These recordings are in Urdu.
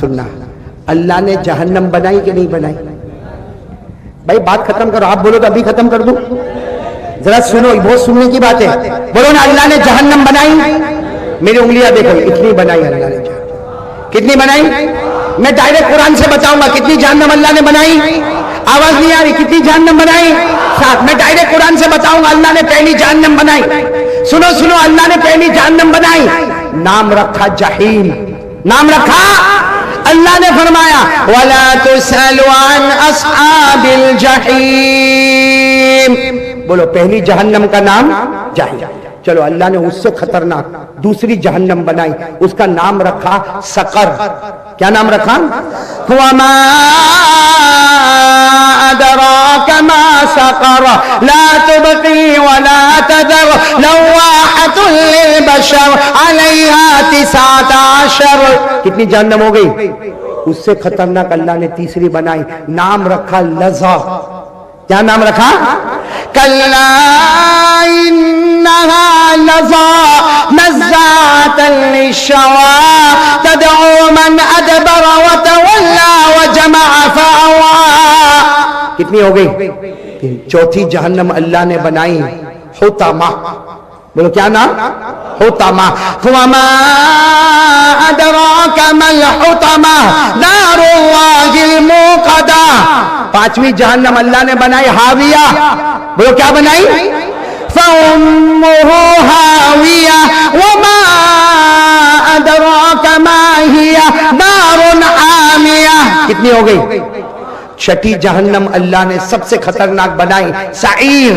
سننا اللہ نے جہنم بنائی کہ نہیں بنائی؟ بھائی بات ختم کرو، آپ بولو تو ابھی ختم کر دوں، ذرا سنو، بہت سننے کی بات ہے، بولو نا اللہ نے جہنم بنائی؟ میری انگلیاں دیکھو، اتنی بنائی اللہ نے جہنم، کتنی بنائی؟ میں ڈائریکٹ قرآن سے بتاؤں گا کتنی جہنم اللہ نے بنائی، آواز نہیں آ رہی، کتنی جہنم بنائی؟ ساتھ میں ڈائریکٹ قرآن سے بتاؤں گا اللہ نے پہلی جہنم بنائی، سنو سنو، اللہ نے پہلی جہنم بنائی، نام رکھا جہیم، نام رکھا، اللہ نے فرمایا وَلَا تُسْأَلُ عَنْ أَصْحَابِ الْجَحِيمِ، بولو پہلی جہنم کا نام جہنم۔ چلو اللہ نے اس سے خطرناک دوسری جہنم بنائی، اس کا نام رکھا سقر۔ کیا نام رکھا؟ وَمَا أَدْرَاكَ مَا سَقَرَ لَا تُبْقِي وَلَا تَذَرُ لَوَّاحَةٌ لِلْبَشَرِ عَلَيْهَا 19۔ کتنی جہنم ہو گئی؟ اس سے خطرناک اللہ نے تیسری بنائی، نام رکھا لظا۔ کیا نام رکھا؟ کَلَّا إِنَّهَا لَظَى نَزَّاعَةً لِلشَّوَىٰ تَدْعُو مَنْ أَدْبَرَ وَتَوَلَّىٰ وَجَمَعَ فَأَوْعَىٰ۔ کتنی ہو گئی؟ چوتھی جہنم اللہ نے بنائی حطمہ۔ بولو کیا نام؟ حطمہ۔ وَمَا أَدْرَاكَ مَا الْحُطَمَةُ نَارُ اللَّهِ الْمُوقَدَةُ۔ پانچویں جہنم اللہ نے بنائی ہاویہ۔ بولو کیا بنائی؟ فَأُمُّهُ هَاوِيَةٌ وَمَا أَدْرَاكَ مَا هِيَ نَارٌ حَامِيَةٌ۔ کتنی ہو گئی؟ چھٹی جہنم اللہ نے سب سے خطرناک بنائی سعیر۔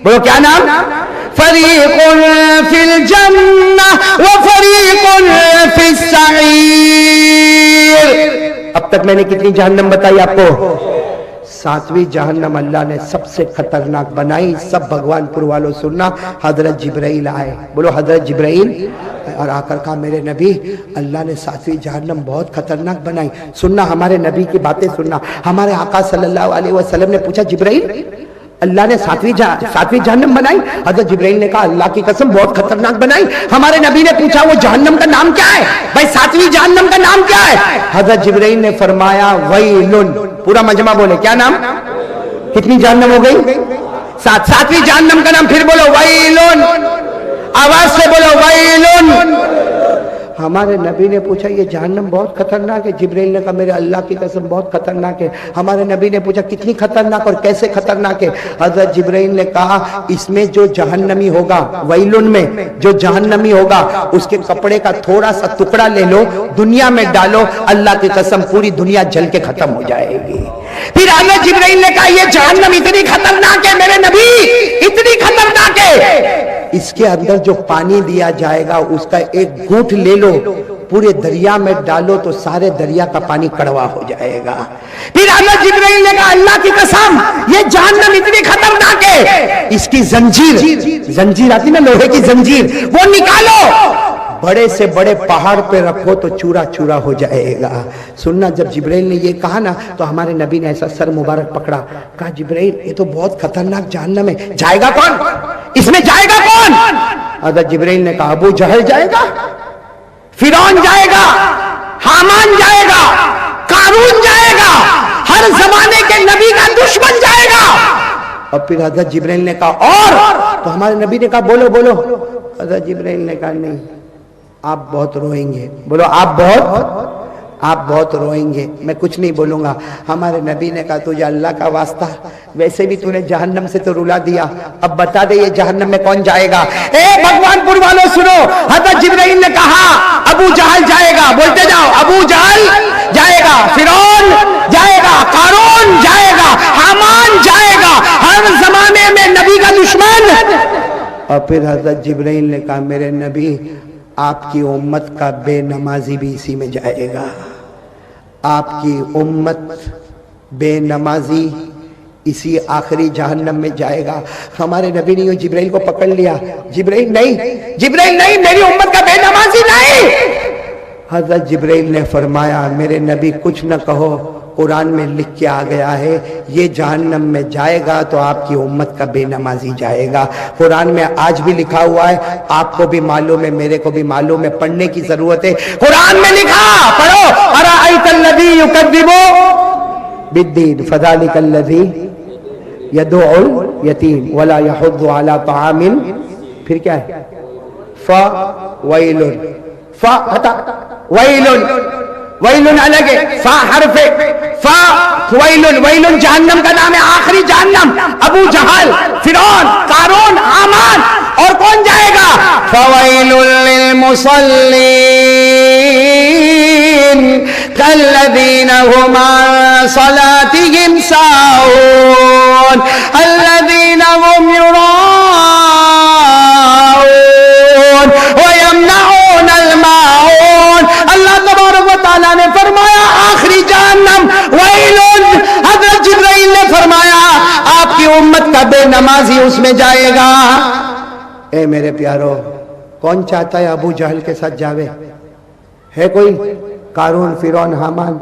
بولو کیا نام؟ فریق فی الجنہ وفریق فی السعیر۔ اب تک میں نے کتنی جہنم بتائی آپ کو؟ ساتویں جہنم اللہ نے سب سے خطرناک بنائی، سب بھگوان پور والوں سننا، حضرت جبرائیل آئے۔ بولو حضرت جبرائیل، اور آ کر کہا میرے نبی اللہ نے ساتویں جہنم بہت خطرناک بنائی۔ سننا ہمارے نبی کی باتیں سننا، ہمارے آقا صلی اللہ علیہ وسلم نے پوچھا جبرائیل اللہ نے ساتویں جہنم بنائی؟ حضرت جبرائیل نے کہا اللہ کی قسم بہت خطرناک بنائی۔ ہمارے نبی نے پوچھا وہ جہنم کا نام کیا ہے؟ بھائی ساتویں جہنم کا نام کیا ہے؟ حضرت جبرائیل نے فرمایا ویلن۔ پورا مجمع بولے کیا نام؟ کتنی جہنم ہو گئی؟ ساتویں جہنم کا نام، پھر بولو ویلن، آواز سے بولو ویلن۔ ہمارے نبی نے پوچھا یہ جہنم بہت خطرناک ہے؟ جبرائیل نے کہا میرے اللہ کی قسم بہت خطرناک ہے۔ ہمارے نبی نے پوچھا کتنی خطرناک اور کیسے خطرناک ہے؟ حضرت جبرائیل نے کہا اس میں جو جہنمی ہوگا، ویلن میں جو جہنمی ہوگا، اس کے کپڑے کا تھوڑا سا ٹکڑا لے لو، دنیا میں ڈالو، اللہ کی قسم پوری دنیا جل کے ختم ہو جائے گی۔ پھر حضرت جبرائیل نے کہا یہ جہنم اتنی خطرناک ہے میرے نبی، اتنی خطرناک ہے، اس کے اندر جو پانی دیا جائے گا اس کا ایک گھونٹ لے لو، پورے دریا میں ڈالو تو سارے دریا کا پانی کڑوا ہو جائے گا۔ پھر حضرت جبرائیل نے کہا اللہ کی قسم یہ جہنم اتنی خطرناک ہے، اس کی زنجیر آتی نا لوہے کی زنجیر، وہ نکالو، بڑے سے بڑے پہاڑ پہ رکھو تو چورا چورا ہو جائے گا۔ سننا جب جبرائیل نے یہ کہا نا تو ہمارے نبی نے ایسا سر مبارک پکڑا، کہا جبرائیل یہ تو بہت خطرناک جہنم ہے، جائے گا کون اس میں؟ جائے گا کون؟ حضرت جبرائیل نے کہا ابو جہل جائے گا، فرعون جائے گا، حامان جائے گا، قارون جائے گا، ہر زمانے کے نبی کا دشمن جائے گا۔ اور پھر حضرت جبرائیل نے کہا اور؟ تو ہمارے نبی نے کہا بولو بولو۔ حضرت جبرائیل نے کہا نہیں، آپ بہت روئیں گے۔ بولو آپ بہت روئیں گے، میں کچھ نہیں بولوں گا۔ ہمارے نبی نے کہا تجھے اللہ کا واسطہ، ویسے بھی تو نے جہنم سے تو رلا دیا، اب بتا دے یہ جہنم میں کون جائے گا؟ اے بھگوان پور والوں سنو، حضرت جبرائیل نے کہا ابو جہل جائے گا، بولتے جاؤ، ابو جہل جائے گا، فرعون جائے گا، قارون جائے گا، حامان جائے گا، ہر زمانے میں نبی کا دشمن۔ اور پھر حضرت جبرائیل نے کہا میرے نبی آپ کی امت کا بے نمازی بھی اسی میں جائے گا، آپ کی امت بے نمازی اسی آخری جہنم میں جائے گا۔ ہمارے نبی نے جبرائیل کو پکڑ لیا، جبرائیل نہیں میری امت کا بے نمازی نہیں۔ حضرت جبرائیل نے فرمایا میرے نبی کچھ نہ کہو، قرآن میں لکھ کے آ گیا ہے یہ جہنم میں جائے گا تو آپ کی امت کا بے نمازی جائے گا. قرآن میں آج بھی لکھا ہوا ہے, آپ کو بھی معلوم ہے, میرے کو بھی معلوم ہے, پڑھنے کی ضرورت ہے. قرآن میں لکھا, پڑھو, ارأیت الذی یکذب بالدین فذلک الذی یدعو الیتیم ولا یحض علی طعام, پھر کیا ہے, فویل, ویل, ویل الگ ہے, فا حرف فا, ویل, ویل جہنم کا نام ہے, آخری جہنم. ابو جہل, فرعون, قارون, حامان, اور کون جائے گا؟ فویل للمصلین الذین هم عن صلاتهم ساہون الذین هم یراؤون ویمنعون الماعون. اللہ تبارک و تعالیٰ نے فرمایا آخری جہنم ویلن. حضرت جبرائیل نے فرمایا آپ کی امت کا بے نمازی اس میں جائے گا. اے میرے پیارو, کون چاہتا ہے ابو جہل کے ساتھ جاوے؟ ہے کوئی؟ قارون, فرعون, حامان.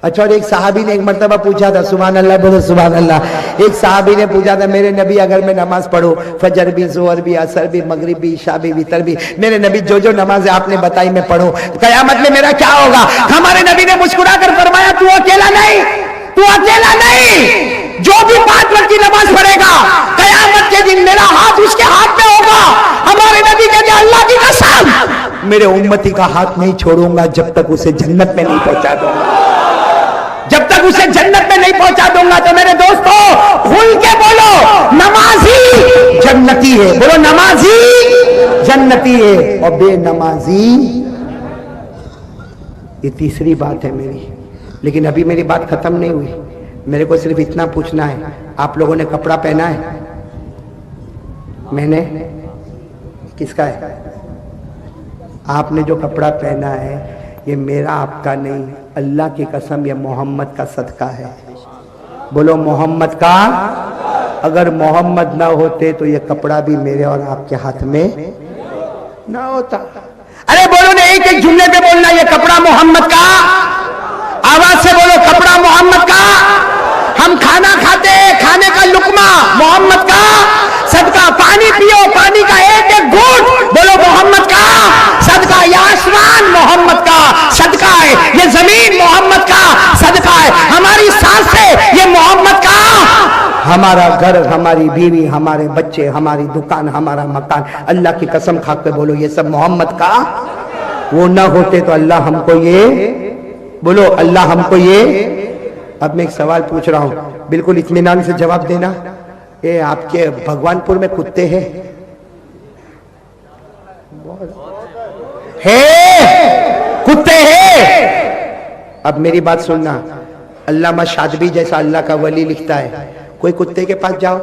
اچھا, اور ایک صحابی نے ایک مرتبہ پوچھا تھا, سبحان اللہ بولو سبحان اللہ, ایک صحابی نے پوچھا تھا میرے نبی اگر میں نماز پڑھوں فجر بھی, ظہر بھی, عصر بھی, مغرب بھی, عشاء بھی, وتر بھی, میرے نبی جو نمازیں آپ نے بتائی میں پڑھوں, قیامت میں میرا کیا ہوگا؟ ہمارے نبی نے مسکرا کر فرمایا تو اکیلا نہیں, تو اکیلا نہیں, جو بھی 5 وقت کی نماز پڑھے گا قیامت کے دن میرا ہاتھ اس کے ہاتھ میں ہوگا. ہمارے نبی کہتے ہیں اللہ کی قسم میرے امتی کا ہاتھ نہیں چھوڑوں گا جب تک اسے جنت میں نہیں پہنچا دوں گا, جب تک اسے جنت میں نہیں پہنچا دوں گا. تو میرے دوستو کھل کے بولو, نمازی جنتی ہے, بولو نمازی جنتی ہے اور بے نمازی. یہ تیسری بات ہے میری, لیکن ابھی میری بات ختم نہیں ہوئی. میرے کو صرف اتنا پوچھنا ہے, آپ لوگوں نے کپڑا پہنا ہے؟ میں نے, کس کا ہے؟ آپ نے جو کپڑا پہنا ہے یہ میرا آپ کا نہیں, اللہ کی قسم یہ محمد کا صدقہ ہے. بولو محمد کا. اگر محمد نہ ہوتے تو یہ کپڑا بھی میرے اور آپ کے ہاتھ میں نہ ہوتا. ارے بولو نا, ایک ایک جملے پہ بولنا, یہ کپڑا محمد کا. آواز سے بولو, کپڑا محمد کا. ہم کھانا کھاتے, کھانے کا لقمہ محمد کا صدقہ. پانی پیو, پانی کا ایک ایک گھونٹ بولو محمد کا صدقہ. یہ آسمان محمد کا صدقہ ہے, یہ زمین محمد کا صدقہ ہے, ہماری سانسیں یہ محمد کا. ہمارا گھر, ہماری بیوی, ہمارے بچے, ہماری دکان, ہمارا مکان, اللہ کی قسم کھا کے بولو یہ سب محمد کا. وہ نہ ہوتے تو اللہ ہم کو یہ, بولو اللہ ہم کو یہ. اب میں ایک سوال پوچھ رہا ہوں, بالکل اطمینان سے جواب دینا. یہ آپ کے بھگوان پور میں کتے ہیں؟ کتے ہیں. اب میری بات سننا, علامہ شاطبی جیسا اللہ کا ولی لکھتا ہے, کوئی کتے کے پاس جاؤ,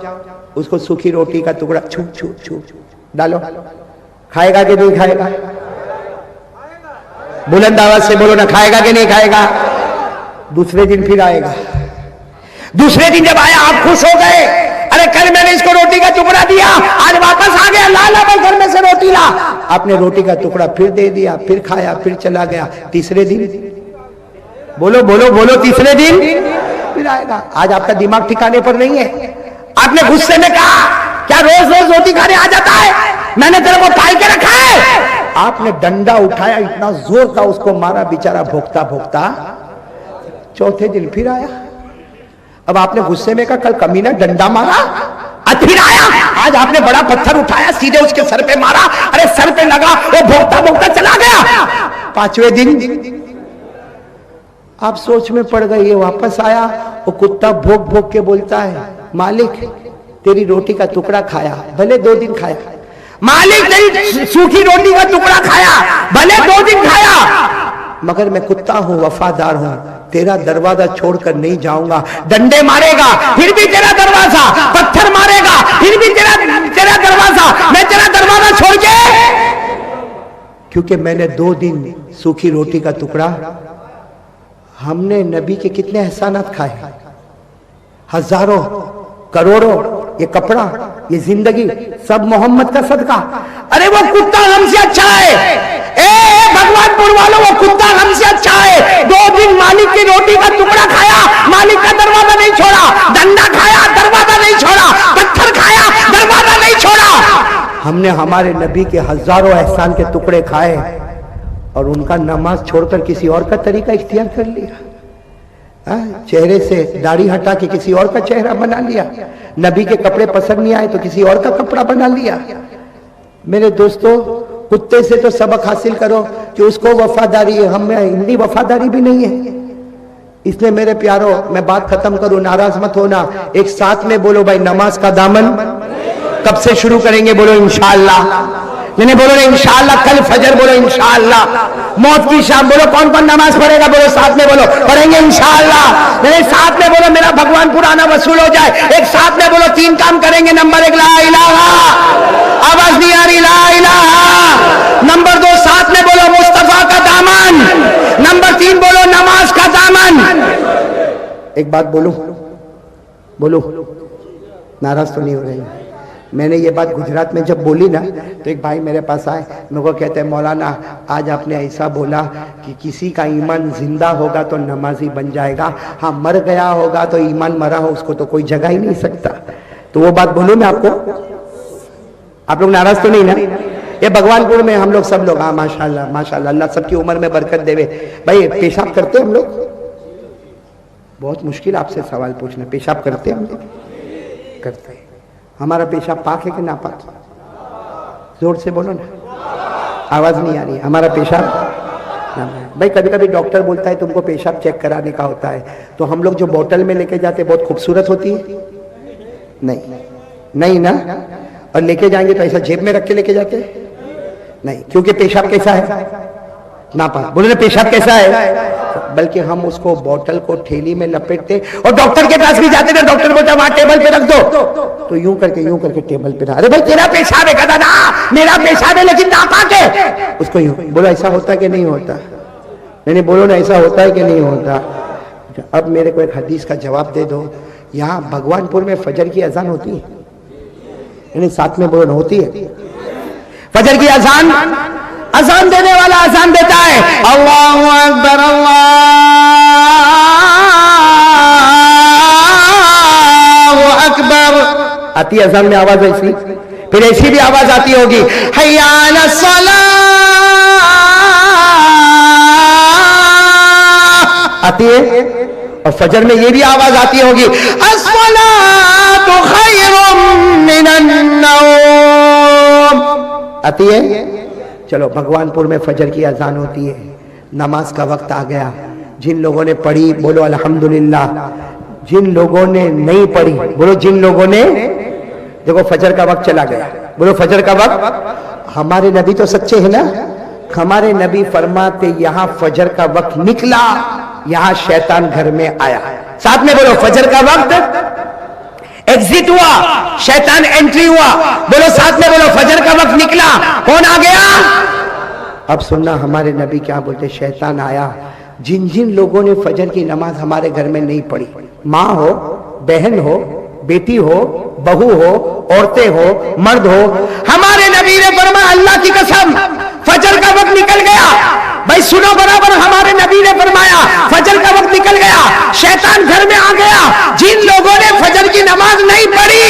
اس کو سوکھی روٹی کا ٹکڑا چھو چھو چھو ڈالو, کھائے گا کہ نہیں کھائے گا؟ بلند آواز سے بولو نا, کھائے گا کہ نہیں کھائے گا؟ دوسرے دن پھر آئے گا. دوسرے دن جب آیا آپ خوش ہو گئے, ارے کل میں نے اس کو روٹی کا ٹکڑا دیا, آج واپس آ گیا, لا بھائی گھر میں سے روٹی لا. آپ نے روٹی کا ٹکڑا پھر دے دیا, پھر کھایا, پھر چلا گیا. تیسرے دن بولو بولو بولو, تیسرے دن پھر آئے گا. آج آپ کا دماغ ٹھکانے پر نہیں ہے. آپ نے غصے میں کہا کیا روز روز روٹی کھانے آ جاتا ہے, میں نے تیرے کو پال کے رکھا ہے. آپ نے ڈنڈا اٹھایا, اتنا زور کا اس کو مارا, بیچارہ بھوکتا بھوکتا چوتھے دن پھر آیا. اب آپ نے غصے میں کہا کل کمینہ ڈنڈا مارا, آج پھر آیا. آج آپ نے بڑا پتھر اٹھایا, سیدھے اس کے سر پہ مارا, ارے سر پہ لگا, وہ بھوکتا بھوکتا چلا گیا. پانچویں دن آپ سوچ میں پڑ گئے, یہ واپس آیا. وہ کتا بھوک بھوک کے بولتا ہے, مالک تیری روٹی کا ٹکڑا کھایا, بھلے 2 دن کھایا. مالک تیری سوکھی روٹی کا ٹکڑا کھایا, بھلے 2 دن کھایا, مگر میں کتا ہوں, وفادار ہوں, تیرا دروازہ چھوڑ کر نہیں جاؤں گا. ڈنڈے مارے گا پھر بھی تیرا دروازہ, پتھر مارے گا پھر بھی تیرا دروازہ, میں تیرا دروازہ چھوڑ کے, کیونکہ میں نے 2 دن سوکھی روٹی کا ٹکڑا. ہم نے نبی کے کتنے احسانات کھائے, ہزاروں کروڑوں. یہ کپڑا, یہ زندگی سب محمد کا صدقہ. ارے وہ کتا ہم سے اچھا ہے, اے بھگوان پور والوں, وہ کتا ہم سے اچھا ہے. 2 دن مالک کی روٹی کا ٹکڑا کھایا, ہم نے ہمارے نبی کے ہزاروں احسان کے ٹکڑے کھائے اور ان کا نماز چھوڑ کر کسی اور کا طریقہ اختیار کر لیا، چہرے سے داڑھی ہٹا کے کسی اور کا چہرہ بنا لیا، نبی کے کپڑے پسند نہیں آئے تو کسی اور کا کپڑا بنا لیا۔ میرے دوستو، کتے سے تو سبق حاصل کرو کہ اس کو وفاداری ہے، ہم میں اتنی وفاداری بھی نہیں ہے۔ اس لیے میرے پیارو، میں بات ختم کروں، ناراض مت ہونا، ایک ساتھ میں بولو بھائی، نماز کا دامن کب سے شروع کریں گے؟ بولو انشاءاللہ۔ نہیں بولو نا انشاءاللہ، کل فجر بولو انشاءاللہ، موت کی شام بولو، کون کون نماز پڑھے گا؟ بولو ساتھ میں، بولو پڑھیں گے انشاءاللہ۔ نہیں ساتھ میں بولو میرا بھگوان پرانا وصول ہو جائے۔ ایک ساتھ میں بولو، 3 کام کریں گے۔ نمبر 1 لا الہ، آواز نہیں آ رہی، لا الہ۔ نمبر 2 ساتھ میں بولو مصطفیٰ کا دامن۔ نمبر 3 بولو نماز کا دامن۔ ایک بات بولو، بولو، ناراض تو نہیں ہو رہے؟ میں نے یہ بات گجرات میں جب بولی نا تو ایک بھائی میرے پاس آئے، میرے کو کہتے ہیں مولانا آج آپ نے ایسا بولا کہ کسی کا ایمان زندہ ہوگا تو نمازی بن جائے گا، ہاں مر گیا ہوگا تو ایمان مرا ہو اس کو تو کوئی جگہ ہی نہیں سکتا۔ تو وہ بات بولوں میں آپ کو، آپ لوگ ناراض تو نہیں نا؟ یہ بھگوان پور میں ہم لوگ سب لوگ، ہاں ماشاءاللہ ماشاءاللہ، اللہ سب کی عمر میں برکت دے۔ بھائی پیشاب کرتے ہم لوگ؟ بہت مشکل آپ سے سوال پوچھنا، پیشاب کرتے ہم لوگ؟ کرتے ہیں۔ ہمارا پیشاب پاک ہے کہ ناپاک؟ زور سے بولو نا، آواز نہیں آ رہی۔ ہمارا پیشاب، بھائی کبھی کبھی ڈاکٹر بولتا ہے تم کو پیشاب چیک کرانے کا ہوتا ہے، تو ہم لوگ جو بوتل میں لے کے جاتے بہت خوبصورت ہوتی ہے؟ نہیں نا؟ اور لے کے جائیں گے تو ایسا جیب میں رکھ کے لے کے جاتے؟ نہیں، کیونکہ پیشاب کیسا ہے؟ ناپاک۔ بولو نا پیشاب کیسا ہے؟ بلکہ ہم اس کو بوتل کو تھیلی میں لپیٹتے اور ڈاکٹر کے پاس بھی جاتے تھے، ڈاکٹر بولتا وہاں ٹیبل پہ رکھ دو، تو یوں کر کے ٹیبل پہ رکھ، ارے بھائی تیرا پیشاب ہے، کہتا نا میرا پیشاب ہے لیکن ناپاک ہے، اس کو یوں بولو۔ ایسا ہوتا ہے کہ نہیں ہوتا؟ نہیں بولو نا، ایسا ہوتا ہے کہ نہیں ہوتا؟ اب میرے کو ایک حدیث کا جواب دے دو، یہاں بھگوان پور میں فجر کی اذان ہوتی ہے؟ یعنی ساتھ میں بولو، ہوتی ہے فجر کی اذان؟ اذان دینے والا اذان دیتا ہے، اللہ اکبر اللہ اکبر، آتی اذان میں آواز ایسی، پھر ایسی بھی آواز آتی ہوگی، حی علی الصلاۃ، آتی ہے، اور فجر میں یہ بھی آواز آتی ہوگی، الصلاۃ خیر من النوم، آتی ہے۔ چلو بھگوان پور میں فجر کی اذان ہوتی ہے، نماز کا وقت آ گیا، جن لوگوں نے پڑھی بولو الحمدللہ، جن لوگوں نے نہیں پڑھی بولو جن لوگوں نے، دیکھو فجر کا وقت چلا گیا، بولو فجر کا وقت۔ ہمارے نبی تو سچے ہیں نا، ہمارے نبی فرماتے یہاں فجر کا وقت نکلا، یہاں شیطان گھر میں آیا، ساتھ میں بولو فجر کا وقت ایگزٹ ہوا، شیطان انٹری ہوا، بولو ساتھ میں بولو فجر کا وقت نکلا، کون آ گیا؟ اب سننا ہمارے نبی کیا بولتے، شیطان آیا، جن جن لوگوں نے فجر کی نماز ہمارے گھر میں نہیں پڑھی، ماں ہو، بہن ہو، بیٹی ہو، بہو ہو، عورتیں ہو، مرد ہو، ہمارے نبی نے فرمایا اللہ کی قسم فجر کا وقت نکل گیا، بھائی سنو برابر، ہمارے نبی نے فرمایا فجر کا وقت نکل گیا، شیطان گھر میں آ گیا، جن لوگوں نے فجر کی نماز نہیں پڑھی،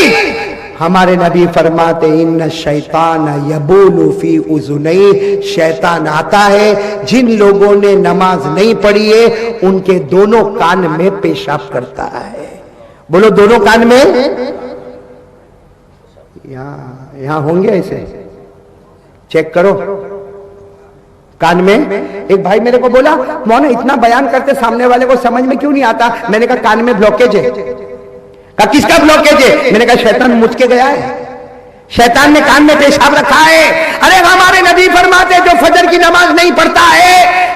ہمارے نبی فرماتے ان الشیطان یبول فی اذنیہ، شیطان آتا ہے جن لوگوں نے نماز نہیں پڑھی ہے ان کے دونوں کان میں پیشاب کرتا ہے، بولو دونوں کان میں، یہاں ہوں گے ایسے، چیک کرو کان میں۔ ایک بھائی میرے کو بولا مولانا اتنا بیان کرتے سامنے والے کو سمجھ میں کیوں نہیں آتا؟ میں نے کہا کان میں بلوکیج ہے۔ کہا کس کا بلوکیج ہے؟ میں نے کہا شیطان مجھ کے گیا ہے، شیطان نے کان میں پیشاب رکھا ہے۔ ارے ہمارے نبی فرماتے جو فجر کی نماز نہیں پڑھتا ہے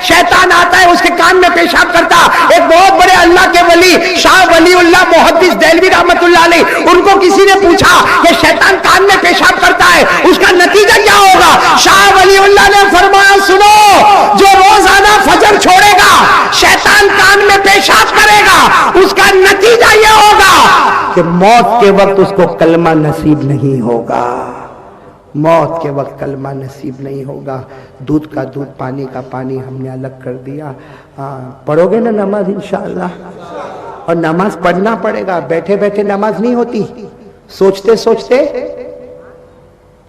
شیطان آتا ہے اس کے کان میں پیشاب کرتا۔ ایک بہت بڑے اللہ کے ولی شاہ ولی اللہ محدث دہلوی رحمت اللہ علیہ، ان کو کسی نے پوچھا کہ شیطان کان میں پیشاب کرتا ہے اس کا نتیجہ کیا ہوگا؟ شاہ ولی اللہ نے فرمایا سنو، جو روزانہ فجر چھوڑے گا شیطان کان میں پیشاب کرے گا، اس کا نتیجہ یہ ہوگا کہ موت کے وقت اس کو کلمہ نصیب نہیں ہوگا، موت کے وقت کلمہ نصیب نہیں ہوگا۔ دودھ کا دودھ، پانی کا پانی ہم نے الگ کر دیا۔ پڑھو گے نا نماز انشاءاللہ؟ اور نماز پڑھنا پڑے گا، بیٹھے بیٹھے نماز نہیں ہوتی، سوچتے سوچتے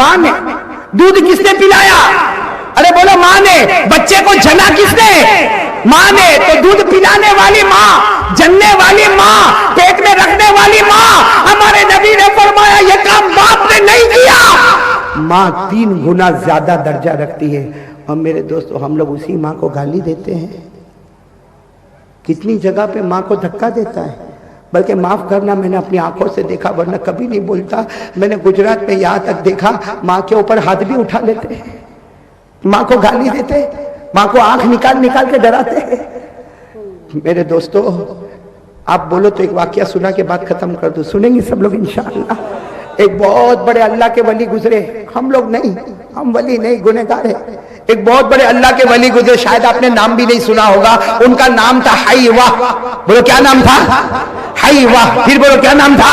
ماں نے. دودھ کس نے پلایا؟ ارے بولو ماں نے. بچے کو جلا کس نے؟ ماں نے. تو دودھ پلانے والی ماں، جلنے والی ماں، پیٹ میں رکھنے والی ماں. ہمارے نبی نے فرمایا یہ کام باپ نے نہیں کیا. ماں 3 گنا زیادہ درجہ رکھتی ہے. اور میرے دوستو ہم لوگ اسی ماں کو گالی دیتے ہیں. کتنی جگہ پہ ماں کو دھکا دیتا ہے. بلکہ معاف کرنا، میں نے اپنی آنکھوں سے دیکھا، ورنہ کبھی نہیں بولتا. میں نے گجرات میں یہاں تک دیکھا ماں کے اوپر ہاتھ بھی اٹھا لیتے ہیں، ماں کو گالی دیتے، ماں کو آنکھ نکال نکال کے ڈراتے ہیں. میرے دوستو آپ بولو تو ایک واقعہ سنا کے بعد ختم کر دو. سنیں گے سب لوگ انشاءاللہ. ایک بہت بڑے اللہ کے ولی گزرے. ہم لوگ نہیں، ہم ولی نہیں، گنہگار ہیں. ایک بہت بڑے اللہ کے ولی گزرے، شاید آپ نے نام بھی نہیں سنا ہوگا. ان کا نام تھا حیوہ. بولو کیا نام تھا؟ حیوہ. پھر بولو کیا نام تھا؟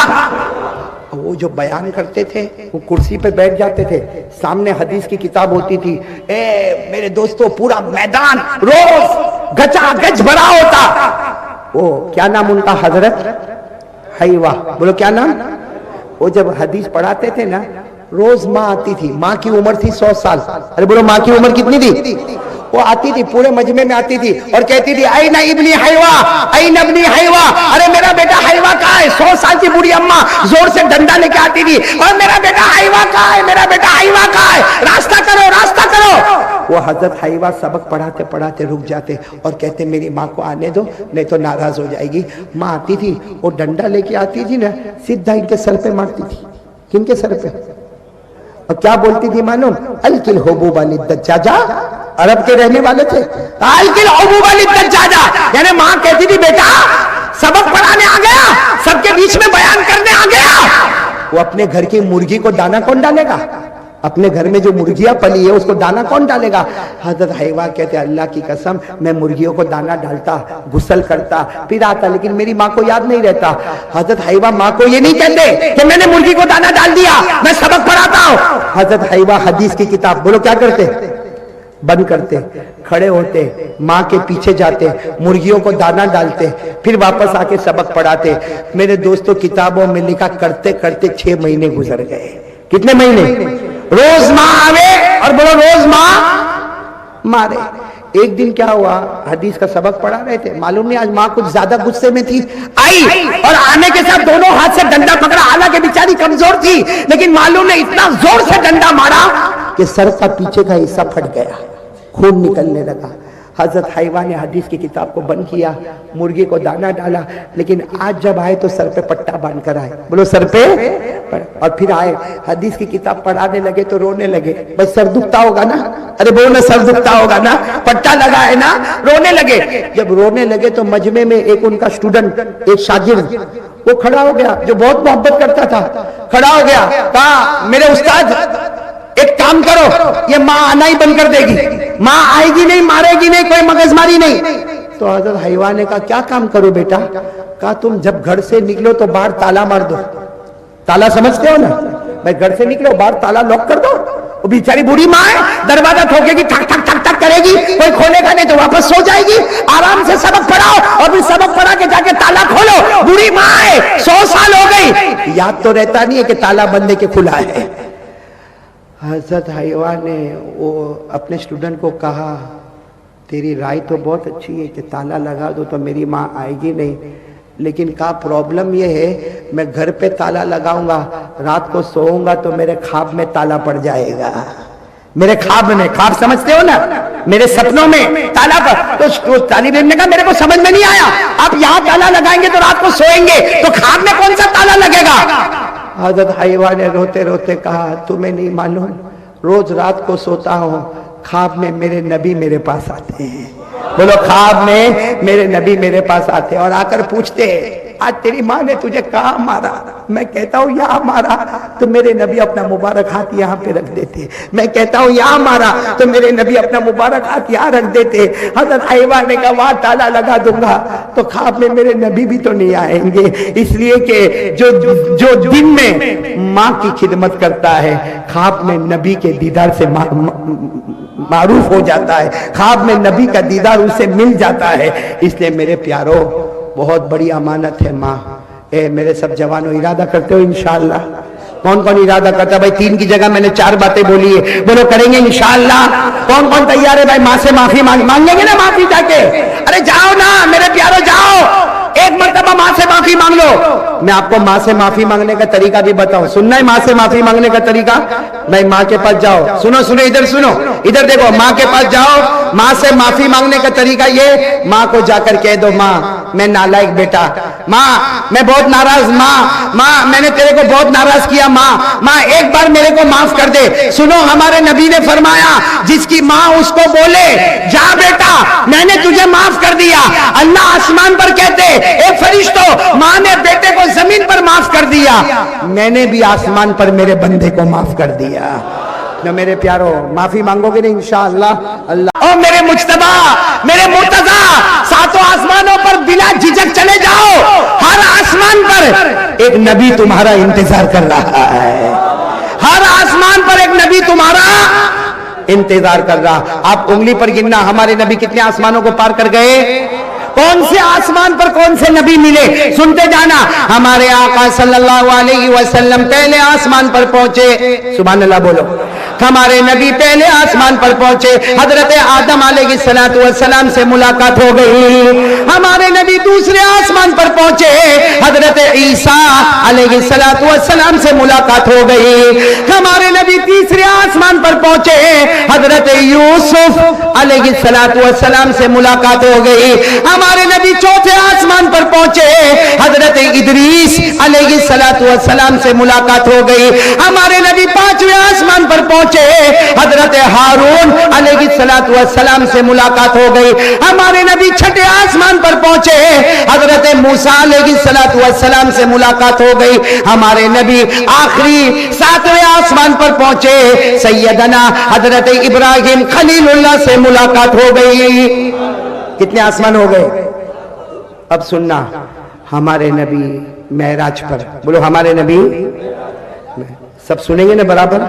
وہ جو بیان کرتے تھے وہ کرسی پہ بیٹھ جاتے تھے، سامنے حدیث کی کتاب ہوتی تھی. میرے دوستو پورا میدان روز گچا گچ بھرا ہوتا. وہ کیا نام ان کا؟ حضرت حیوہ. بولو کیا نام؟ وہ جب حدیث پڑھاتے تھے نا، روز ماں آتی تھی. ماں کی عمر تھی 100 سال. ارے بولو ماں کی عمر کتنی تھی؟ وہ آتی تھی، پورے مجمع میں آتی تھی اور کہتی تھی این ابنی حیوہ، این ابنی حیوہ. ارے میرا بیٹا حیوہ کہاں ہے؟ 100 سال کی بوڑھی اماں زور سے ڈنڈا لے کے آتی تھی اور میرا بیٹا حیوہ کہاں ہے؟ میرا بیٹا حیوہ کہاں ہے؟ راستہ کرو، راستہ کرو. وہ حضرت حیوہ سبق پڑھاتے پڑھاتے رک جاتے اور کہتے میری ماں کو آنے دو نہیں تو ناراض ہو جائے گی. ماں آتی تھی، وہ ڈنڈا لے کے آتی تھی نا، سیدھا ان کے سر پہ مارتی تھی. کن کے سر پہ؟ اور کیا بولتی تھی معلوم؟ الکل حبوب للدجاجہ. عرب کے رہنے والے تھے. الکل حبوب للدجاجہ، یعنی ماں کہتی تھی بیٹا سبق پڑھانے آ گیا، سب کے بیچ میں بیان کرنے آ گیا. وہ اپنے گھر کی مرغی کو دانا کون ڈالے گا؟ اپنے گھر میں جو مرغیاں پلی ہے اس کو دانا کون ڈالے گا؟ حضرت حیوہ کہتے اللہ کی قسم میں مرغیوں کو دانا ڈالتا، غسل کرتا، پھر آتا، لیکن میری ماں کو یاد نہیں رہتا. حضرت حیوہ ماں کو یہ نہیں کہتے کہ میں نے مرغی کو دانا ڈال دیا، میں سبق پڑھاتا ہوں. حضرت حیوہ حدیث کی کتاب بولو کیا کرتے؟ بند کرتے، کھڑے ہوتے، ماں کے پیچھے جاتے، مرغیوں کو دانا ڈالتے، پھر واپس آ کے سبق پڑھاتے. میرے دوستوں کتابوں میں لکھا کرتے کرتے 6 مہینے گزر گئے. کتنے مہینے؟ روز ماں آوے اور بولو روز ماں مارے. ایک دن کیا ہوا، حدیث کا سبق پڑھا رہے تھے، معلوم نہیں آج ماں کچھ زیادہ غصے میں تھی، آئی اور آنے کے ساتھ دونوں ہاتھ سے ڈنڈا پکڑا. حالانکہ بیچاری کمزور تھی لیکن معلوم نہیں اتنا زور سے ڈنڈا مارا کہ سر کا پیچھے کا حصہ پھٹ گیا، خون نکلنے لگا. حضرت حیوہ نے حدیث کی کتاب کو بند کیا، مرغی کو دانا ڈالا، لیکن آج جب آئے تو سر پہ پٹا باندھ کر آئے. بولو سر پہ. اور پھر آئے حدیث کی کتاب پڑھانے لگے تو رونے لگے. بس سر دکھتا ہوگا نا؟ ارے بولو سر دکھتا ہوگا نا، پٹا لگا ہے نا. رونے لگے. جب رونے لگے تو مجمع میں ایک ان کا اسٹوڈنٹ، ایک شاگرد، وہ کھڑا ہو گیا جو بہت محبت کرتا تھا. کھڑا ہو گیا، کہا میرے استاد ایک کام کرو، یہ ماں آنا ہی بند کر دے گی، ماں آئے گی نہیں، مارے گی نہیں، کوئی مغز ماری نہیں. تو حضرت حیوہ نے کہا کیا کام کرو بیٹا؟ کہا تم جب گھر سے نکلو تو باہر تالا مار دو. تالا سمجھتے ہو نا؟ میں گھر سے نکلو باہر تالا لاک کر دو. وہ بیچاری بوڑھی ماں ہے، دروازہ ٹھوکے گی، ٹھک ٹھک ٹھک ٹھک کرے گی، کوئی کھولے گا نہیں تو واپس سو جائے گی. آرام سے سبق پڑھاؤ اور پھر سبق پڑھا کے جا کے تالا کھولو. بوڑھی ماں ہے، 100 سال ہو گئی، یاد تو رہتا نہیں ہے کہ تالا بندے کے کھلا ہے. حضرت حیوہ نے وہ اپنے اسٹوڈنٹ کو کہا تیری رائے تو بہت اچھی ہے کہ تالا لگا دو تو میری ماں آئے گی نہیں، لیکن کا پرابلم یہ ہے میں گھر پہ تالا لگاؤں گا، رات کو سوؤں گا تو میرے خواب میں تالا پڑ جائے گا. میرے خواب میں، خواب سمجھتے ہو نا، میرے سپنوں میں تالا پر. تو طالب علم نے کہا میرے کو سمجھ میں نہیں آیا، آپ یہاں تالا لگائیں گے تو رات کو سوئیں گے تو خواب میں کون سا تالا لگے گا؟ حضرت حیوہ نے روتے روتے کہا تمہیں نہیں معلوم، روز رات کو سوتا ہوں، خواب میں میرے نبی میرے پاس آتے ہیں. بولو خواب میں میرے نبی میرے پاس آتے ہیں اور آ کر پوچھتے ہیں آج تیری ماں نے تجھے کہاں مارا؟ میں کہتا ہوں یہاں مارا تو میرے نبی اپنا مبارک ہاتھ یہاں پہ رکھ دیتے. میں کہتا ہوں یہاں مارا تو میرے نبی اپنا مبارک ہاتھ یہاں رکھ دیتے. حضرت حیوہ نے کہا وہاں تالا لگا دوں گا تو خواب میں میرے نبی بھی تو نہیں آئیں گے، اس لیے کہ جو دن میں ماں کی خدمت کرتا ہے خواب میں نبی کے دیدار سے معروف ہو جاتا ہے، خواب میں نبی کا دیدار اسے مل جاتا ہے. اس لیے میرے پیارو بہت بڑی امانت ہے ماں. اے میرے سب جوانوں ارادہ کرتے ہو انشاءاللہ؟ کون کون ارادہ کرتا ہے بھائی؟ 3 کی جگہ میں نے 4 باتیں بولی ہے، بولو کریں گے انشاءاللہ؟ کون کون تیار ہے بھائی؟ ماں سے معافی مانگیں گے نا معافی جا کے؟ ارے جاؤ نا میرے پیارو، جاؤ ایک مرتبہ ماں سے معافی مانگ لو۔ میں آپ کو ماں سے معافی مانگنے کا طریقہ بھی بتاؤں، سننا ہے ماں سے معافی مانگنے کا طریقہ؟ بھائی ماں کے پاس جاؤ، سنو ادھر سنو، ادھر دیکھو، ماں کے پاس جاؤ، ماں سے معافی مانگنے کا طریقہ یہ، ماں کو جا کر کہہ دو ماں میں نالائق بیٹا، ماں میں بہت ناراض، ماں میں نے تیرے کو بہت ناراض کیا، ماں ایک بار میرے کو معاف کر دے۔ سنو ہمارے نبی نے فرمایا جس کی ماں اس کو بولے جا بیٹا میں نے تجھے معاف کر دیا، اللہ آسمان پر کہتے اے فرشتو ماں نے بیٹے کو زمین پر معاف کر دیا، میں نے بھی آسمان پر میرے بندے کو معاف کر دیا۔ جو میرے پیارو معافی مانگو گے نا انشاءاللہ اللہ، او میرے مجتبی میرے مرتضی، 7 آسمانوں پر بلا جھجک چلے جاؤ، ہر آسمان پر ایک نبی تمہارا انتظار کر رہا ہے، ہر آسمان پر ایک نبی تمہارا انتظار کر رہا۔ آپ انگلی پر گننا ہمارے نبی کتنے آسمانوں کو پار کر گئے، کون سے آسمان پر کون سے نبی ملے، سنتے جانا۔ ہمارے آقا صلی اللہ علیہ وسلم پہلے آسمان پر پہنچے، سبحان اللہ بولو، ہمارے نبی پہلے آسمان پر پہنچے، حضرت آدم علیہ السلام سے ملاقات ہو گئی۔ ہمارے نبی دوسرے آسمان پر پہنچے، حضرت عیسیٰ علیہ السلام سے ملاقات ہو گئی۔ ہمارے نبی تیسرے آسمان پر پہنچے، حضرت یوسف علیہ السلام سے ملاقات ہو گئی۔ ہمارے نبی چوتھے آسمان پر پہنچے، حضرت ادریس علیہ السلام سے ملاقات ہو گئی۔ ہمارے نبی 5ویں آسمان پر پہنچے، حضرت ہارون علیہ السلام سے ملاقات ہو گئی۔ ہمارے نبی 6 آسمان پر پہنچے، حضرت موسیٰ علیہ السلام سے ملاقات ہو گئی۔ ہمارے نبی آخری 7ویں آسمان پر پہنچے، سیدنا حضرت ابراہیم خلیل اللہ سے ملاقات ہو گئی۔ کتنے آسمان ہو گئے؟ اب سننا، ہمارے نبی معراج پر، بولو ہمارے نبی، سب سنیں گے نا برابر؟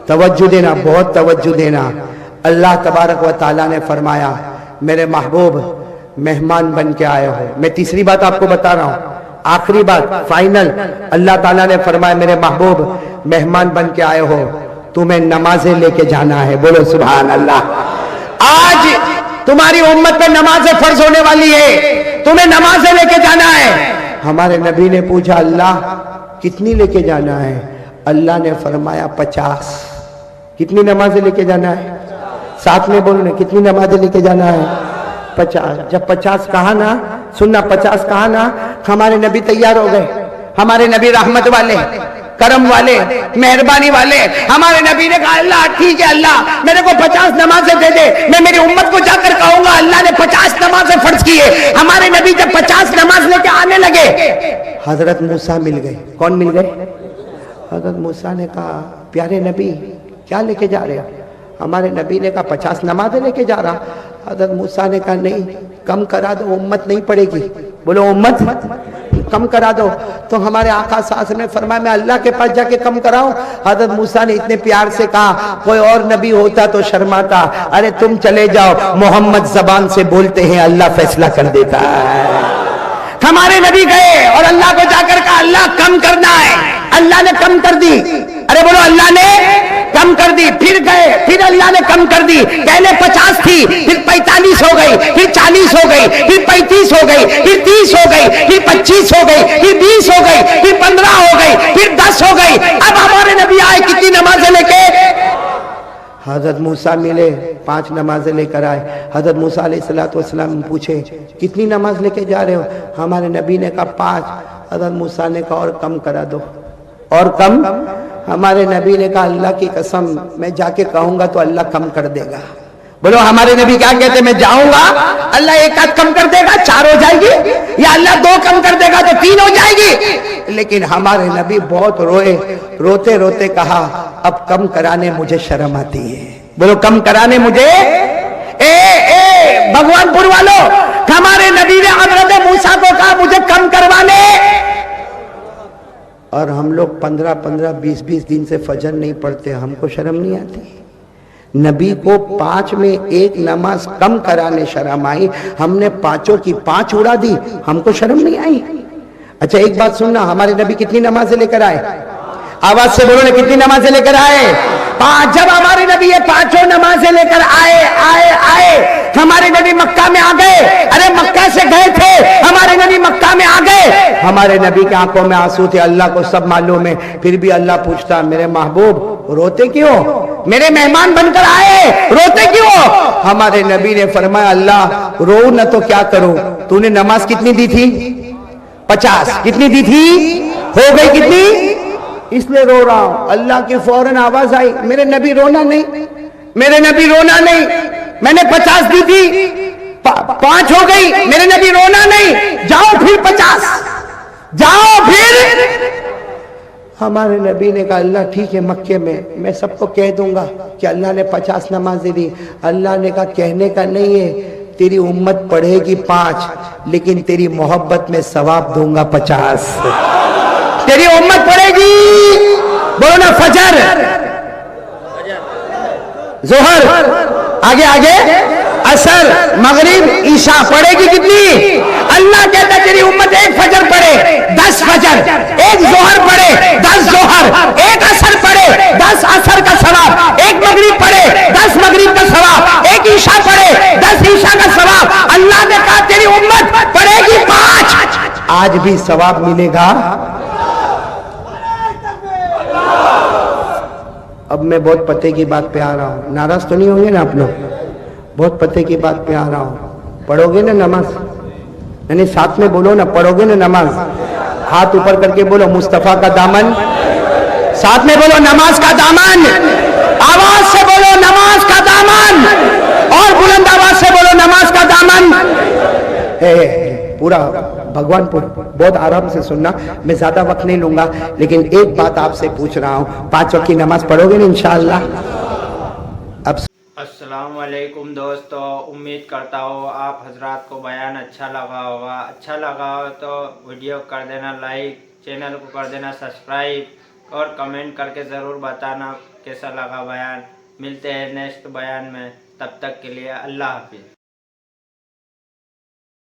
توجہ دینا، بہت توجہ دینا۔ اللہ تبارک و تعالیٰ نے فرمایا میرے محبوب مہمان بن کے آئے ہو۔ میں تیسری بات آپ کو بتا رہا ہوں، آخری بات فائنل۔ اللہ تعالیٰ نے فرمایا میرے محبوب مہمان بن کے آئے ہو، تمہیں نمازیں لے کے جانا ہے، بولو سبحان اللہ۔ آج تمہاری امت پہ نمازیں فرض ہونے والی ہے، تمہیں نمازیں لے کے جانا ہے۔ ہمارے نبی نے پوچھا اللہ کتنی لے کے جانا ہے؟ اللہ نے فرمایا 50۔ کتنی نمازیں لے کے جانا ہے؟ ساتھ میں بولنے، کتنی نمازیں لے کے جانا ہے؟ 50۔ جب 50 کہا نا، سننا 50 کہا نا، ہمارے نبی تیار ہو گئے۔ ہمارے نبی رحمت والے، کرم والے، مہربانی والے، ہمارے نبی نے کہا اللہ ٹھیک ہے، اللہ میرے کو 50 نمازیں دے دے، میں میری امت کو جا کر کہوں گا اللہ نے 50 نمازیں فرض کی ہے۔ ہمارے نبی جب 50 نماز لے کے آنے لگے، حضرت موسیٰ مل گئے۔ کون مل گئے؟ حضرت موسیٰ نے کہا پیارے نبی کیا لے کے جا رہے ہو؟ ہمارے نبی نے کہا 50 نمازیں لے کے جا رہا۔ حضرت موسیٰ نے کہا نہیں، کم کرا دو، امت نہیں پڑے گی، بولو امت کم کرا دو۔ تو ہمارے آقا صلی اللہ علیہ وسلم نے فرمایا میں اللہ کے پاس جا کے کم کراؤں؟ حضرت موسیٰ نے اتنے پیار سے کہا کوئی اور نبی ہوتا تو شرماتا، ارے تم چلے جاؤ، محمد زبان سے بولتے ہیں اللہ فیصلہ کر دیتا ہے۔ ہمارے نبی گئے اور اللہ کو جا کر کہا اللہ کم کرنا ہے، اللہ نے کم کر دی، ارے بولو اللہ نے کم کر دی۔ پھر گئے، پھر اللہ نے کم کر دی، پہلے 50 تھی، پھر 45 ہو گئی، پھر 40 ہو گئی، پھر 35 ہو گئی، پھر 30 ہو گئی، پھر 25 ہو گئی، پھر 20 ہو گئی، پھر 15 ہو گئی، پھر 10 ہو گئی۔ اب ہمارے نبی آئے کتنی نمازیں لے کے؟ حضرت موسیٰ ملے، 5 نمازیں لے کر آئے۔ حضرت موسیٰ علیہ السلام پوچھے کتنی نماز لے کے جا رہے ہو؟ ہمارے نبی نے کہا 5۔ حضرت موسیٰ نے کہا اور کم کرا دو، اور کم۔ ہمارے نبی نے کہا اللہ کی قسم میں جا کے کہوں گا تو اللہ کم کر دے گا۔ بولو ہمارے نبی کیا کہتے ہیں؟ میں جاؤں گا اللہ 1 آدھ کم کر دے گا 4 ہو جائے گی، یا اللہ 2 کم کر دے گا تو 3 ہو جائے گی۔ لیکن ہمارے نبی بہت روئے، روتے روتے کہا اب کم کرانے مجھے شرم آتی ہے، بولو کم کرانے مجھے۔ بھگوان پور والوں، ہمارے نبی نے حضرت موسیٰ کو کہا مجھے کم کروانے، اور ہم لوگ 15 20 دن سے فجر نہیں پڑھتے، ہم کو شرم نہیں آتی؟ نبی کو 5 میں 1 نماز کم کرانے شرم آئی، ہم نے 5 کی 5 اڑا دی، ہم کو شرم نہیں آئی؟ اچھا ایک بات سننا, ہمارے نبی کتنی نمازیں لے کر آئے؟ آواز سے بولو نا, کتنی نمازیں لے کر آئے؟ 5. جب ہمارے نبی یہ 5 نمازیں لے کر آئے ہمارے نبی مکہ میں آ گئے. ارے مکہ سے گئے تھے, ہمارے نبی مکہ میں آ گئے, ہمارے نبی کے آنکھوں میں آنسو تھے, اللہ کو سب معلوم ہے, پھر بھی اللہ پوچھتا میرے محبوب روتے کیوں؟ میرے مہمان بن کر آئے, روتے کیوں؟ ہمارے نبی نے فرمایا اللہ رو نہ تو کیا کروں, تو نے نماز کتنی دی تھی؟ 50. کتنی دی تھی؟ ہو گئی کتنی؟ اس لیے رو رہا ہوں. اللہ کی فوراً آواز آئی, میرے نبی رونا نہیں, میرے نبی رونا نہیں, میں نے 50 دی تھی, 5 ہو گئی, میرے نبی رونا نہیں, جاؤ پھر 50, جاؤ پھر. ہمارے نبی نے کہا اللہ ٹھیک ہے, مکے میں سب کو کہہ دوں گا کہ اللہ نے 50 نمازیں دی. اللہ نے کہا کہنے کا نہیں ہے, تیری امت پڑھے گی 5, لیکن تیری محبت میں ثواب دوں گا 50. تیری امت پڑھے گی, بولو نا, فجر, ظہر, آگے عصر, مغرب, عشاء پڑھے گی کتنی؟ اللہ کہتا ہے تیری امت 1 فجر پڑھے 10 فجر, 1 ظہر پڑھے 10 ظہر, 1 عصر پڑھے 10 عصر کا ثواب, 1 مغرب پڑھے 10 مغرب کا ثواب, 1 عشاء پڑھے 10 عشاء کا ثواب. اللہ نے کہا تیری امت پڑھے گی 5, آج بھی ثواب ملے گا. اب میں بہت پتے کی بات پہ آ رہا ہوں, ناراض تو نہیں ہوں گے نا آپ لوگ؟ بہت پتے کی بات پہ آ رہا ہوں. پڑھو گے نا نماز؟ یعنی ساتھ میں بولو نا, پڑھو گے نا نماز؟ ہاتھ اوپر کر کے بولو مصطفیٰ کا دامن, ساتھ میں بولو نماز کا دامن, آواز سے بولو نماز کا دامن, اور بلند آواز سے بولو نماز کا دامن. پورا بھگوان پور بہت آرام سے سننا, میں زیادہ وقت نہیں لوں گا, لیکن ایک بات آپ سے پوچھ رہا ہوں, 5 وقت کی نماز پڑھو گے نا انشاءاللہ؟ اب السلام علیکم دوستو, امید کرتا ہوں آپ حضرات کو بیان اچھا لگا ہوگا. اچھا لگا ہو تو ویڈیو کر دینا لائک, چینل کو کر دینا سبسکرائب, اور کمنٹ کر کے ضرور بتانا کیسا لگا بیان. ملتے ہیں نیکسٹ بیان میں, تب تک کے لیے اللہ حافظ.